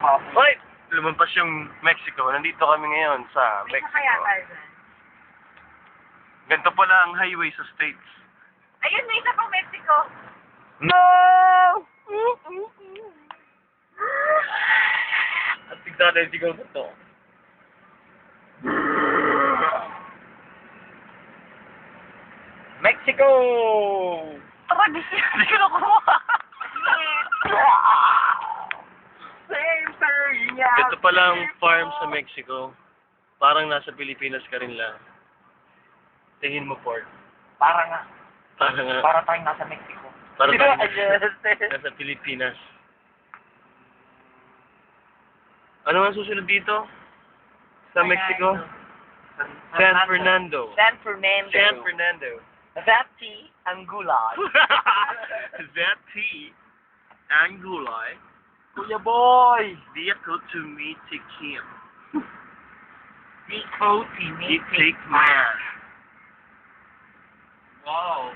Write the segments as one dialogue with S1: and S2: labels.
S1: Hoy! Lumampas yung Mexico. Nandito kami ngayon sa
S2: May
S1: Mexico.
S2: kaya Tarzan.
S1: Ganito pala ang highway sa States.
S2: Ayun, may isa pang Mexico.
S1: No! At tignan na yung sigaw na to. Mexico!
S2: Ako, di ko nakuha.
S1: Same thing, yeah. Ito palang farm sa Mexico. Parang nasa Pilipinas ka rin lang. Tingin mo, Port.
S3: Para nga.
S1: Para
S3: tayong nasa Mexico.
S1: Nasa Pilipinas. Ano ang susunod dito? Sa Mexico? San Fernando.
S3: San Fernando.
S1: San Fernando.
S3: Zati ang gulay.
S1: Zati ang gulay.
S3: Kuya boy!
S1: Di ako tumitikim.
S3: Di ko
S1: Titik man.
S3: Wow.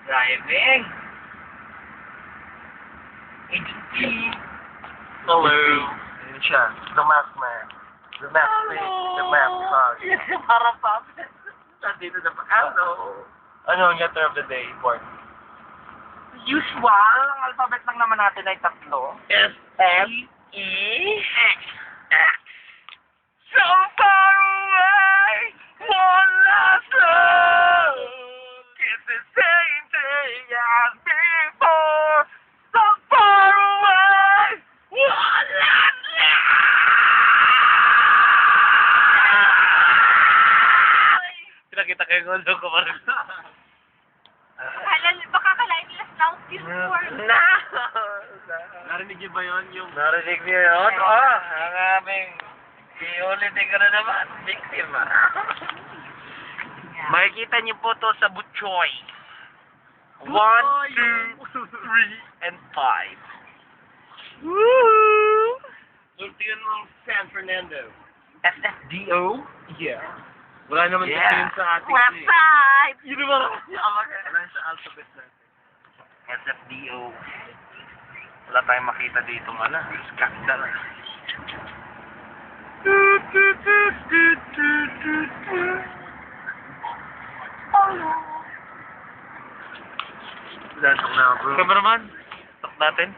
S3: Driving. HT.
S1: Hello. Yun siya. The mask man. The mask man. The mask man.
S3: Para pa.
S1: Nandito na pa. Hello. Ano ang letter of the day, Port?
S3: Usual. Ang alphabet lang naman natin ay 3.
S1: S.
S3: F. E. X. X.
S1: So far away, one last look. It's the same thing as before. So far away, one last look. Pinakita kayo ng ulo ko parang.
S2: Baka kalain nila snout yun for.
S3: No!
S1: Narinig niyo ba yun? Yung
S3: Narinig niyo yun? Oh, ang aming iulitin ko na naman. Biktima. Makikita niyo po to sa Butchoy. 1, 2, 3, and 5. Woo!
S1: tingnan mo ang San Fernando.
S3: SFDO?
S1: Yeah. Wala naman
S3: Yeah.
S1: tingin sa ating
S2: Website!
S1: Yun naman. Wala sa alphabet natin.
S3: SFDO. Wala tayong makita dito ng skandal.
S1: Wala na bro.
S3: Cameraman, stop natin.